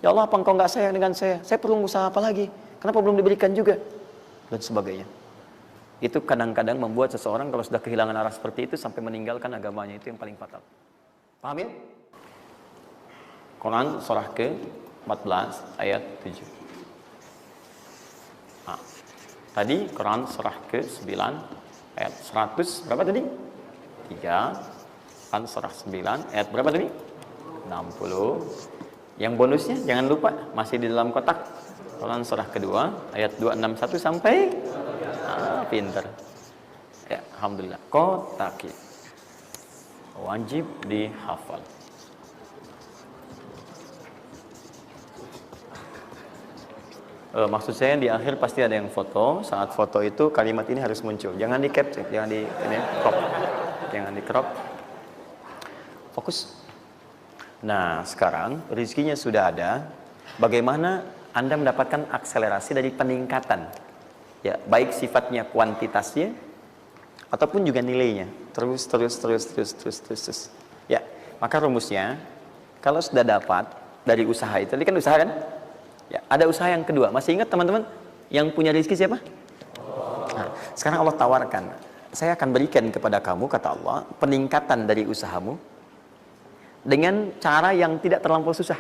Ya Allah, apa engkau nggak sayang dengan saya? Saya perlu usaha apa lagi? Kenapa belum diberikan juga? Dan sebagainya. Itu kadang-kadang membuat seseorang kalau sudah kehilangan arah seperti itu sampai meninggalkan agamanya. Itu yang paling fatal. Paham ya? Quran surah ke-14 ayat 7. Nah, tadi Quran surah ke-9 ayat 100 berapa tadi? 3. Quran surah 9 ayat berapa tadi? 60. Yang bonusnya jangan lupa masih di dalam kotak. Quran surah kedua ayat 261 sampai pinter. Ya, alhamdulillah. Kotak wajib dihafal. Maksud saya di akhir pasti ada yang foto. Saat foto itu kalimat ini harus muncul. Jangan di capture, jangan di crop. Jangan di crop. Fokus. Nah, sekarang rezekinya sudah ada. Bagaimana Anda mendapatkan akselerasi dari peningkatan? Ya, baik sifatnya kuantitasnya ataupun juga nilainya. Terus. Ya, maka rumusnya kalau sudah dapat dari usaha itu, tadi kan usaha kan? Ya, ada usaha yang kedua. Masih ingat teman-teman yang punya rezeki siapa? Nah, sekarang Allah tawarkan, saya akan berikan kepada kamu, kata Allah, peningkatan dari usahamu dengan cara yang tidak terlampau susah.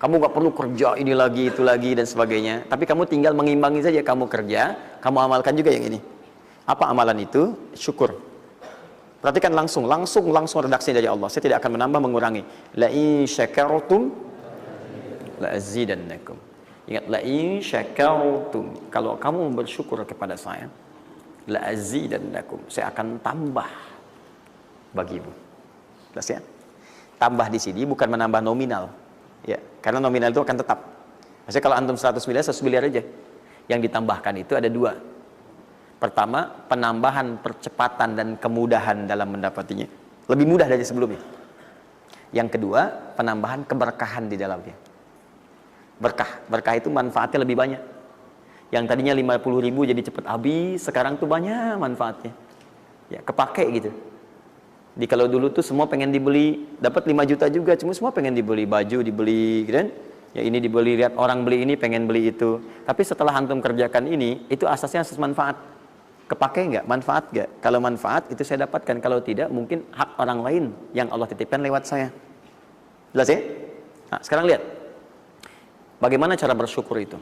Kamu gak perlu kerja ini lagi, itu lagi, dan sebagainya. Tapi kamu tinggal mengimbangi saja. Kamu kerja, kamu amalkan juga yang ini. Apa amalan itu? Syukur. Perhatikan langsung redaksi dari Allah. Saya tidak akan menambah, mengurangi. La in syakartum la'azidannakum. Ingat, la in syakartum, kalau kamu bersyukur kepada saya, la'azidannakum, saya akan tambah bagimu. Jelas ya? Tambah di sini bukan menambah nominal. Ya, karena nominal itu akan tetap. Maksudnya kalau antum 100 miliar aja. Yang ditambahkan itu ada 2. Pertama, penambahan percepatan dan kemudahan dalam mendapatinya. Lebih mudah dari sebelumnya. Yang kedua, penambahan keberkahan di dalamnya. Berkah itu manfaatnya lebih banyak. Yang tadinya 50.000 jadi cepat habis, sekarang tuh banyak manfaatnya. Ya, kepake gitu. Di kalau dulu tuh semua pengen dibeli, dapat 5 juta juga, cuma semua pengen dibeli baju, dibeli gitu kan. Ya ini dibeli, lihat orang beli ini pengen beli itu. Tapi setelah antum kerjakan ini, itu asasnya asas manfaat. Kepake nggak? Manfaat nggak? Kalau manfaat itu saya dapatkan, kalau tidak mungkin hak orang lain yang Allah titipkan lewat saya. Jelas ya? Nah, sekarang lihat. Bagaimana cara bersyukur itu?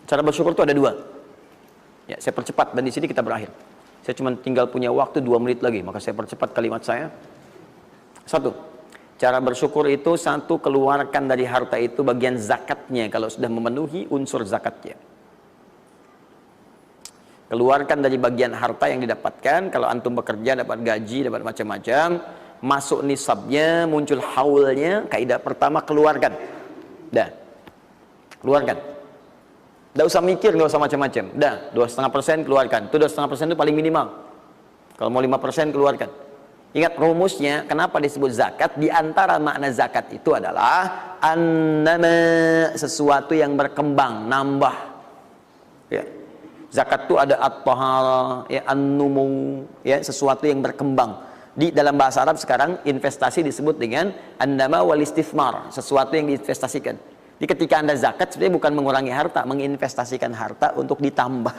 Cara bersyukur itu ada 2. Ya, saya percepat dan di sini kita berakhir. Saya cuma tinggal punya waktu 2 menit lagi, maka saya percepat kalimat saya. 1. Cara bersyukur itu, 1, keluarkan dari harta itu bagian zakatnya kalau sudah memenuhi unsur zakatnya. Keluarkan dari bagian harta yang didapatkan. Kalau antum bekerja dapat gaji, dapat macam-macam, masuk nisabnya, muncul haulnya, kaidah pertama keluarkan. Dah. Keluarkan. Tidak usah mikir, nggak usah macam-macam. Dah, 2,5% keluarkan. Itu 2,5% itu paling minimal. Kalau mau 5% keluarkan. Ingat rumusnya, kenapa disebut zakat? Di antara makna zakat itu adalah annama, sesuatu yang berkembang, nambah. Ya. Zakat itu ada at-tahara, ya, an-numu, ya, sesuatu yang berkembang. Di dalam bahasa Arab sekarang investasi disebut dengan annama wal istismar, sesuatu yang diinvestasikan. Jadi ketika Anda zakat sebenarnya bukan mengurangi harta, menginvestasikan harta untuk ditambah.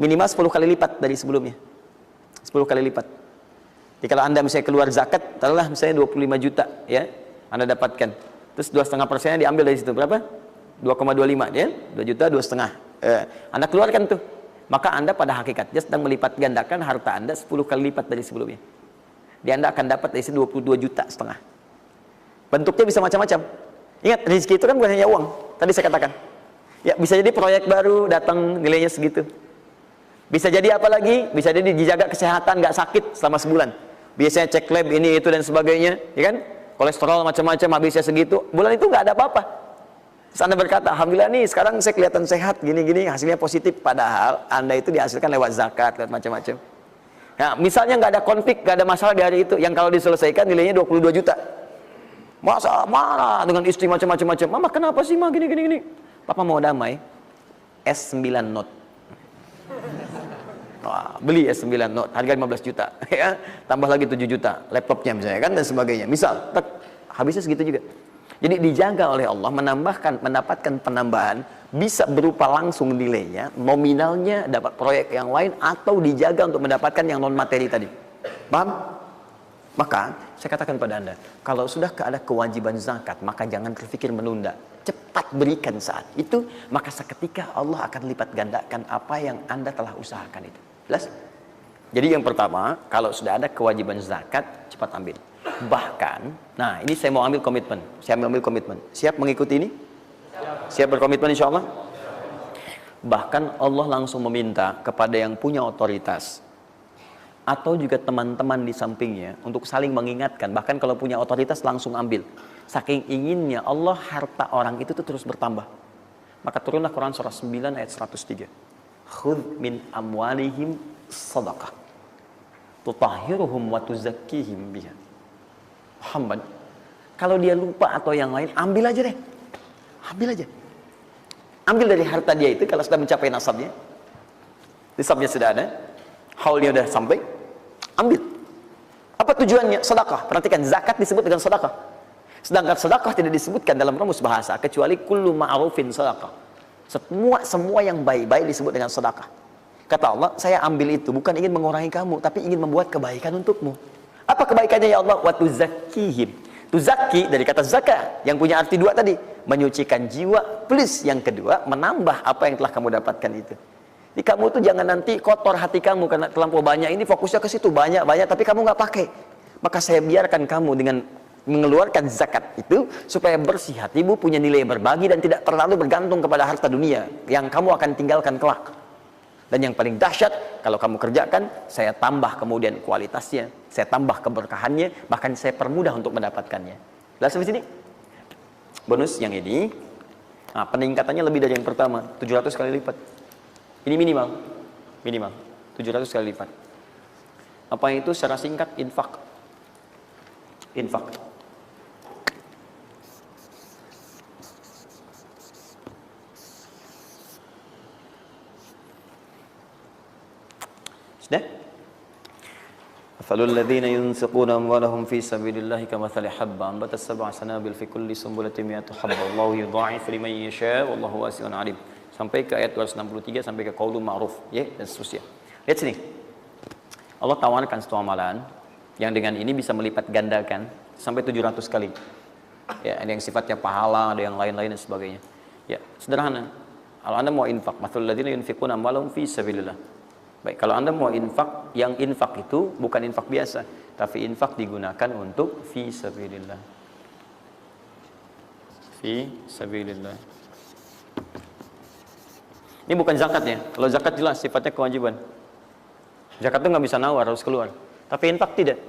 Minimal 10 kali lipat dari sebelumnya. 10 kali lipat. Jadi kalau Anda misalnya keluar zakat, taruhlah misalnya 25 juta, ya, Anda dapatkan. Terus 2,5% diambil dari situ, berapa? 2,25, ya, 2 juta, 2,5. Anda keluarkan tuh. Maka Anda pada hakikatnya sedang melipat gandakan harta Anda 10 kali lipat dari sebelumnya. Jadi Anda akan dapat dari situ 22,5 juta. Bentuknya bisa macam-macam. Ingat, rezeki itu kan bukan hanya uang. Tadi saya katakan. Ya, bisa jadi proyek baru datang nilainya segitu. Bisa jadi apa lagi? Bisa jadi dijaga kesehatan, nggak sakit selama sebulan. Biasanya cek lab ini itu dan sebagainya, ya kan? Kolesterol macam-macam habisnya segitu. Bulan itu nggak ada apa-apa. Terus Anda berkata, alhamdulillah nih sekarang saya kelihatan sehat, gini-gini, hasilnya positif. Padahal Anda itu dihasilkan lewat zakat, lewat macam-macam. Nah, misalnya nggak ada konflik, nggak ada masalah di hari itu, yang kalau diselesaikan nilainya 22 juta. Masa marah dengan istri macam-macam. Mama kenapa sih mah gini. Papa mau damai. S9 Note. Wah, beli S9 Note harga 15 juta ya. Tambah lagi 7 juta laptopnya misalnya kan dan sebagainya. Misal, habisnya segitu juga. Jadi dijaga oleh Allah, mendapatkan penambahan bisa berupa langsung nilainya, nominalnya dapat proyek yang lain atau dijaga untuk mendapatkan yang non materi tadi. Paham? Maka saya katakan pada Anda, kalau sudah ada kewajiban zakat, maka jangan terfikir menunda. Cepat berikan saat itu, maka seketika Allah akan lipat gandakan apa yang Anda telah usahakan itu. Jelas? Jadi yang pertama, kalau sudah ada kewajiban zakat, cepat ambil. Bahkan, nah ini saya mau ambil komitmen. Saya mau ambil komitmen. Siap mengikuti ini? Siap berkomitmen insya Allah? Bahkan Allah langsung meminta kepada yang punya otoritas atau juga teman-teman di sampingnya untuk saling mengingatkan. Bahkan kalau punya otoritas langsung ambil. Saking inginnya Allah harta orang itu tuh terus bertambah. Maka turunlah Quran surah 9 ayat 103. Khudh min amwalihim sadaqah tutahhiruhum wa tuzakkihim biha. Muhammad, kalau dia lupa atau yang lain, ambil aja deh. Ambil aja. Ambil dari harta dia itu kalau sudah mencapai nasabnya. Nisabnya sudah ada, haulnya sudah sampai. Ambil. Apa tujuannya? Sedekah. Perhatikan, zakat disebut dengan sedekah. Sedangkan sedekah tidak disebutkan dalam rumus bahasa kecuali kullu ma'rufin sedekah. Semua yang baik-baik disebut dengan sedekah. Kata Allah, saya ambil itu bukan ingin mengurangi kamu, tapi ingin membuat kebaikan untukmu. Apa kebaikannya ya Allah? Wa tuzakkihim. Tuzakki dari kata zakat yang punya arti dua tadi, menyucikan jiwa plus yang kedua menambah apa yang telah kamu dapatkan itu. Jadi kamu tuh jangan nanti kotor hati kamu karena terlampau banyak ini fokusnya ke situ banyak tapi kamu nggak pakai. Maka saya biarkan kamu dengan mengeluarkan zakat itu supaya bersih hatimu, punya nilai berbagi dan tidak terlalu bergantung kepada harta dunia yang kamu akan tinggalkan kelak. Dan yang paling dahsyat, kalau kamu kerjakan, saya tambah kemudian kualitasnya, saya tambah keberkahannya, bahkan saya permudah untuk mendapatkannya. Lihat sampai sini. Bonus yang ini, nah, peningkatannya lebih dari yang pertama, 700 kali lipat. Ini minimal 700 kali lipat. Apa itu secara singkat? Infak. Sudah? Afalul ladzina yunfiquna amwalahum fi sabilillahi kamathali habba ambatat sab'a sanabil fi kulli sunbulatin mi'atu habba wallahu yudha'ifu liman yasha wallahu wasi'un 'alim. Sampai ke ayat 263 sampai ke qaulun ma'ruf, ya, dan seterusnya. Lihat sini. Allah tawarkan satu amalan yang dengan ini bisa melipat gandakan sampai 700 kali. Ya, ada yang sifatnya pahala, ada yang lain-lain dan sebagainya. Ya, sederhana. Kalau Anda mau infak, mathalul ladzina yunfiquna amwalahum fi sabilillah. Baik, kalau Anda mau infak, yang infak itu bukan infak biasa, tapi infak digunakan untuk fi sabilillah. Fi sabilillah. Ini bukan zakatnya. Kalau zakat jelas sifatnya kewajiban. Zakat itu nggak bisa nawar, harus keluar. Tapi infak tidak.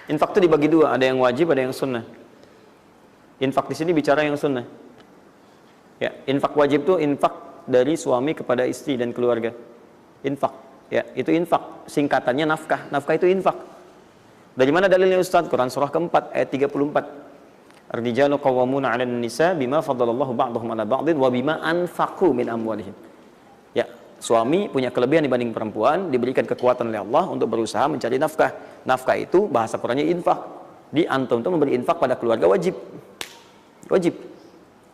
Infak itu dibagi dua, ada yang wajib, ada yang sunnah. Infak di sini bicara yang sunnah. Ya, infak wajib itu infak dari suami kepada istri dan keluarga. Infak, ya, itu infak. Singkatannya nafkah. Nafkah itu infak. Dari mana dalilnya Ustaz? Quran surah keempat ayat 34. Ar-rijalu qawwamuna 'alan nisa bima faddalallahu ba'dahum 'ala ba'din wa bima anfaqu min amwalihim. Ya, suami punya kelebihan dibanding perempuan, diberikan kekuatan oleh Allah untuk berusaha mencari nafkah. Nafkah itu bahasa Qurannya infak. Di antum itu memberi infak pada keluarga wajib. Wajib.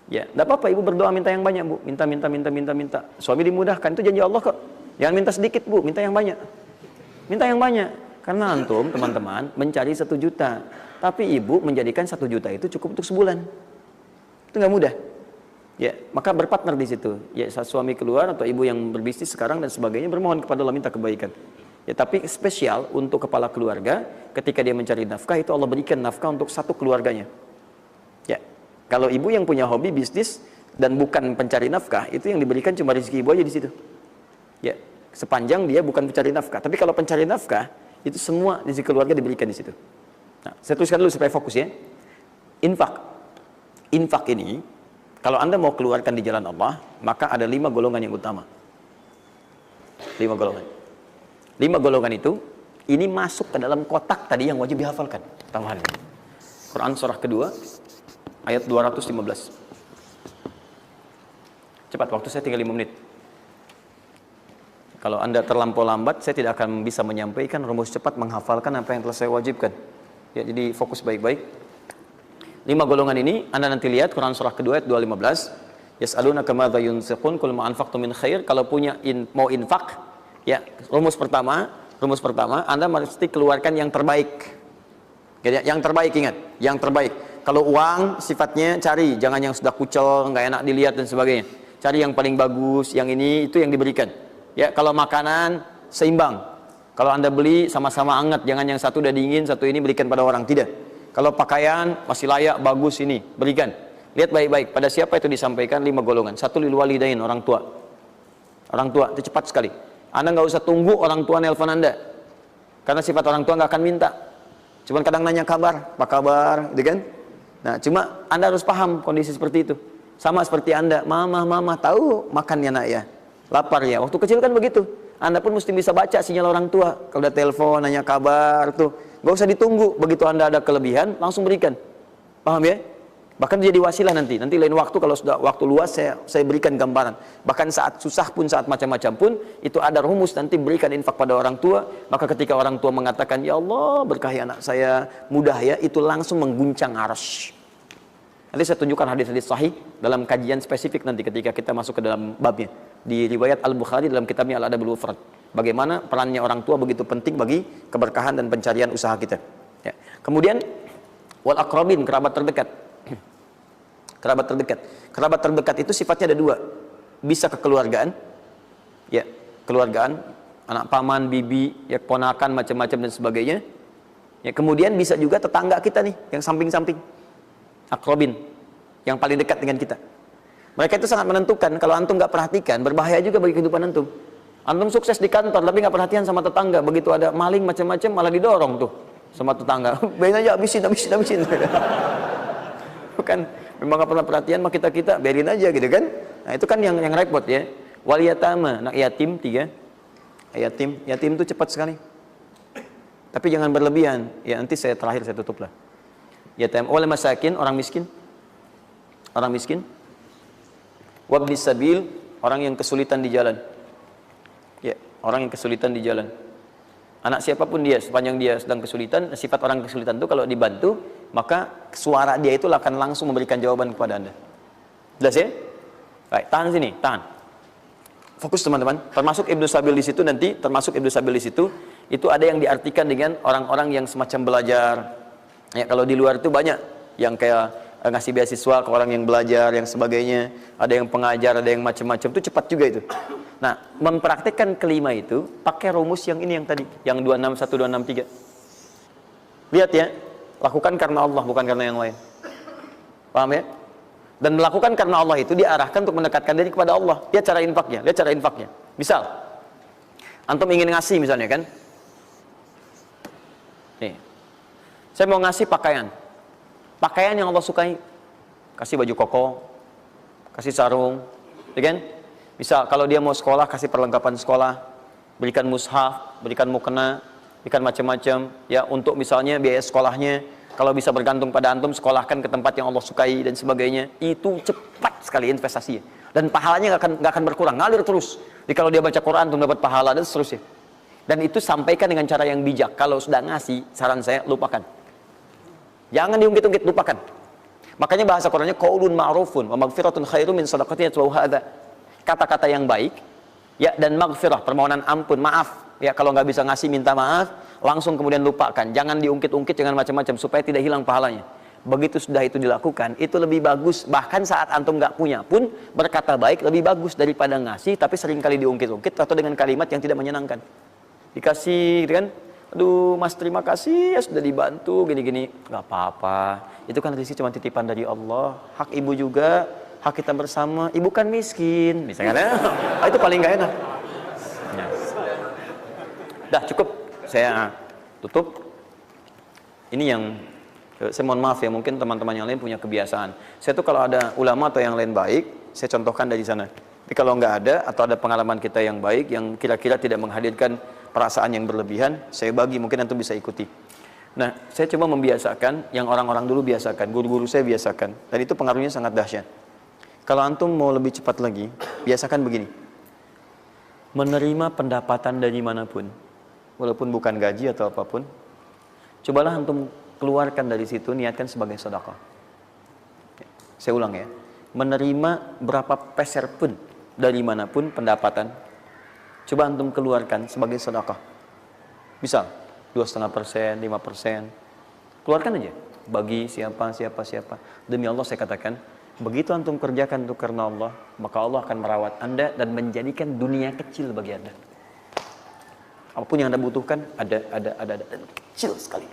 Ya, enggak apa-apa ibu berdoa minta yang banyak, Bu. Minta. Suami dimudahkan, itu janji Allah kok. Jangan minta sedikit, Bu, minta yang banyak. Minta yang banyak. Karena antum, teman-teman, mencari 1 juta. Tapi ibu menjadikan 1 juta itu cukup untuk sebulan. Itu nggak mudah. Ya, maka berpartner di situ. Ya, saat suami keluar atau ibu yang berbisnis sekarang dan sebagainya bermohon kepada Allah minta kebaikan. Ya, tapi spesial untuk kepala keluarga, ketika dia mencari nafkah itu Allah berikan nafkah untuk satu keluarganya. Ya, kalau ibu yang punya hobi bisnis dan bukan pencari nafkah, itu yang diberikan cuma rezeki ibu aja di situ. Ya, sepanjang dia bukan pencari nafkah. Tapi kalau pencari nafkah, itu semua rezeki keluarga diberikan di situ. Nah, saya tuliskan dulu supaya fokus ya. Infak. Infak ini, kalau Anda mau keluarkan di jalan Allah, maka ada 5 golongan yang utama. 5 golongan. 5 golongan itu, ini masuk ke dalam kotak tadi yang wajib dihafalkan. Tambahan. Quran surah kedua, ayat 215. Cepat, waktu saya tinggal 5 menit. Kalau Anda terlampau lambat, saya tidak akan bisa menyampaikan rumus cepat menghafalkan apa yang telah saya wajibkan. Ya, jadi fokus baik-baik. 5 golongan ini Anda nanti lihat Quran surah kedua ayat 215. Yas'alunaka madza yunfiqun qul ma anfaqtum min khair. Kalau punya mau infak, ya, rumus pertama Anda mesti keluarkan yang terbaik. Ya, yang terbaik, ingat, yang terbaik. Kalau uang sifatnya cari, jangan yang sudah kucel, nggak enak dilihat dan sebagainya. Cari yang paling bagus, yang ini itu yang diberikan. Ya, kalau makanan seimbang. Kalau Anda beli sama-sama hangat, jangan yang satu udah dingin, satu ini berikan pada orang, tidak. Kalau pakaian masih layak, bagus ini, berikan. Lihat baik-baik, pada siapa itu disampaikan 5 golongan. 1 lil walidain, orang tua. Orang tua itu cepat sekali. Anda nggak usah tunggu orang tua nelpon Anda. Karena sifat orang tua nggak akan minta. Cuman kadang nanya kabar, apa kabar, gitu kan? Nah, cuma Anda harus paham kondisi seperti itu. Sama seperti Anda, mama tahu makannya nak ya. Lapar ya, waktu kecil kan begitu. Anda pun mesti bisa baca sinyal orang tua. Kalau udah telepon, nanya kabar tuh, gak usah ditunggu. Begitu Anda ada kelebihan, langsung berikan. Paham ya? Bahkan jadi wasilah nanti lain waktu kalau sudah waktu luas saya berikan gambaran. Bahkan saat susah pun, saat macam-macam pun, itu ada rumus nanti berikan infak pada orang tua. Maka ketika orang tua mengatakan, ya Allah berkahi anak saya, mudah ya, itu langsung mengguncang arsy. Nanti saya tunjukkan hadis-hadis sahih dalam kajian spesifik nanti ketika kita masuk ke dalam babnya. Di riwayat Al-Bukhari dalam kitabnya Al-Adabul Mufrad. Bagaimana perannya orang tua begitu penting bagi keberkahan dan pencarian usaha kita. Ya. Kemudian, wal aqrabin, kerabat terdekat. Kerabat terdekat itu sifatnya ada 2. Bisa kekeluargaan. Ya, keluargaan, anak paman, bibi, ya ponakan macam-macam dan sebagainya. Ya, kemudian bisa juga tetangga kita nih yang samping-samping. Akrobin, yang paling dekat dengan kita. Mereka itu sangat menentukan. Kalau antum nggak perhatikan, berbahaya juga bagi kehidupan antum. Antum sukses di kantor, tapi nggak perhatian sama tetangga. Begitu ada maling macam-macam, malah didorong tuh sama tetangga. Biarin aja, habisin. Bukan, memang nggak pernah perhatian sama kita, biarin aja gitu kan. Nah itu kan yang repot ya. Wal yatama, anak yatim 3. Yatim itu cepat sekali. Tapi jangan berlebihan. Ya nanti terakhir saya tutup lah. Yatim wal masakin, orang miskin. Wabnis sabil, orang yang kesulitan di jalan. Ya, orang yang kesulitan di jalan. Anak siapapun dia, sepanjang dia sedang kesulitan, sifat orang kesulitan itu kalau dibantu, maka suara dia itu akan langsung memberikan jawaban kepada Anda. Jelas ya? Baik, tahan sini, tahan. Fokus teman-teman. Termasuk Ibnu Sabil di situ nanti, itu ada yang diartikan dengan orang-orang yang semacam belajar. Ya, kalau di luar itu banyak yang kayak ngasih beasiswa ke orang yang belajar, yang sebagainya, ada yang pengajar, ada yang macam-macam, itu cepat juga itu. Nah, mempraktikkan kelima itu pakai rumus yang ini yang tadi, yang 261 263. Lihat ya, lakukan karena Allah bukan karena yang lain. Paham ya? Dan melakukan karena Allah itu diarahkan untuk mendekatkan diri kepada Allah. Lihat cara infaknya, lihat cara infaknya. Misal, antum ingin ngasih misalnya kan? Nih, saya mau ngasih pakaian. Pakaian yang Allah sukai. Kasih baju koko, kasih sarung, ya kan? Misal kalau dia mau sekolah, kasih perlengkapan sekolah, berikan mushaf, berikan mukena, berikan macam-macam ya, untuk misalnya biaya sekolahnya. Kalau bisa bergantung pada antum, sekolahkan ke tempat yang Allah sukai dan sebagainya. Itu cepat sekali investasinya. Dan pahalanya nggak akan berkurang, ngalir terus. Jadi kalau dia baca Quran, antum dapat pahala dan seterusnya. Dan itu sampaikan dengan cara yang bijak. Kalau sudah ngasih, saran saya, lupakan. Jangan diungkit-ungkit, lupakan. Makanya bahasa Qurannya qaulun ma'rufun wa maghfiratun khairum min shadaqatin yatba'uha adza. Kata-kata yang baik ya, dan maghfirah, permohonan ampun, maaf. Ya, kalau nggak bisa ngasih, minta maaf, langsung kemudian lupakan. Jangan diungkit-ungkit, jangan macam-macam supaya tidak hilang pahalanya. Begitu sudah itu dilakukan, itu lebih bagus. Bahkan saat antum nggak punya pun berkata baik lebih bagus daripada ngasih tapi seringkali diungkit-ungkit atau dengan kalimat yang tidak menyenangkan. Dikasih gitu kan, aduh mas terima kasih ya sudah dibantu gini-gini. Nggak apa-apa, itu kan rezeki cuma titipan dari Allah. Hak ibu juga, hak kita bersama. Ibu kan miskin misalnya. Itu paling nggak enak ya. Dah cukup, saya tutup. Ini yang saya mohon maaf ya, mungkin teman-teman yang lain punya kebiasaan. Saya tuh kalau ada ulama atau yang lain baik, saya contohkan dari sana. Tapi kalau nggak ada atau ada pengalaman kita yang baik yang kira-kira tidak menghadirkan perasaan yang berlebihan, saya bagi, mungkin antum bisa ikuti. Nah, saya coba membiasakan yang orang-orang dulu biasakan, guru-guru saya biasakan, dan itu pengaruhnya sangat dahsyat. Kalau antum mau lebih cepat lagi, biasakan begini. Menerima pendapatan dari manapun, walaupun bukan gaji atau apapun, cobalah antum keluarkan dari situ, niatkan sebagai sedekah. Saya ulang ya, menerima berapa peser pun dari manapun pendapatan, coba antum keluarkan sebagai sedekah. Misal 2,5%, 5%, keluarkan aja, bagi siapa. Demi Allah saya katakan, begitu antum kerjakan itu karena Allah, maka Allah akan merawat anda dan menjadikan dunia kecil bagi anda. Apapun yang anda butuhkan ada dan kecil sekali.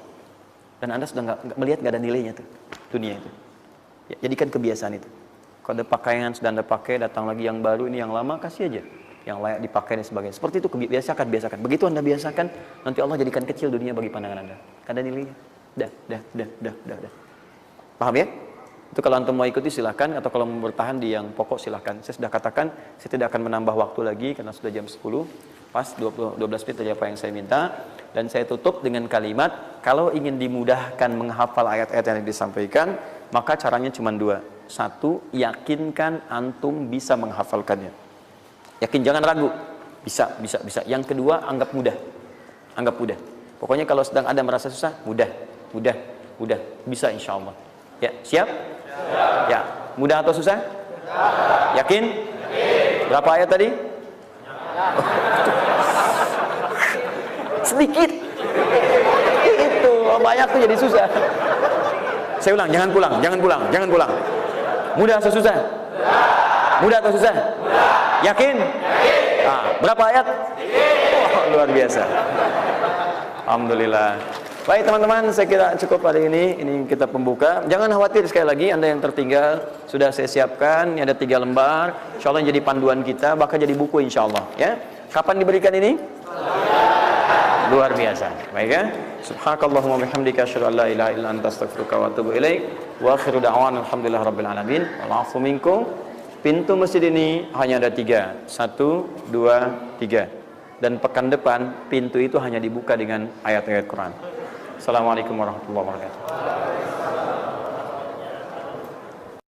Dan anda sudah nggak melihat, nggak ada nilainya tuh dunia itu. Ya, jadikan kebiasaan itu. Kalau ada pakaian sudah anda pakai, datang lagi yang baru, ini yang lama kasih aja, yang layak dipakai dan sebagainya. Seperti itu, biasakan. Begitu anda biasakan, nanti Allah jadikan kecil dunia bagi pandangan anda. Ada nilainya. Dah. Paham ya? Itu kalau antum mau ikuti silahkan, atau kalau mau bertahan di yang pokok silahkan. Saya sudah katakan, saya tidak akan menambah waktu lagi karena sudah jam 10. Pas 12 menit saja apa yang saya minta. Dan saya tutup dengan kalimat, kalau ingin dimudahkan menghafal ayat-ayat yang disampaikan, maka caranya cuma dua. Satu, yakinkan antum bisa menghafalkannya. Yakin, jangan ragu. Bisa. Yang kedua, anggap mudah. Pokoknya kalau sedang ada merasa susah, mudah. Bisa insya Allah. Ya, siap? Ya, mudah atau susah? Yakin? Berapa ayat tadi? Sedikit. Itu banyak tuh jadi susah. Saya ulang, jangan pulang. Mudah atau susah? Mudah atau susah? Yakin? Nah, berapa ayat? Luar biasa. Alhamdulillah. Baik teman-teman, saya kira cukup hari ini. Ini kita pembuka. Jangan khawatir, sekali lagi anda yang tertinggal sudah saya siapkan. Ini ada 3 lembar. Insya Allah jadi panduan kita, bahkan jadi buku insya Allah. Ya. Kapan diberikan ini? Luar biasa. Baik ya. Subhanakallahumma bihamdika asyhadu an la ilaha illa anta astaghfiruka wa atubu ilaik. Wa akhiru da'wana alhamdulillahirabbil alamin. Wal 'afu minkum. Pintu masjid ini hanya ada 3. 1, 2, 3. Dan pekan depan pintu itu hanya dibuka dengan ayat-ayat Quran. Assalamualaikum warahmatullahi wabarakatuh.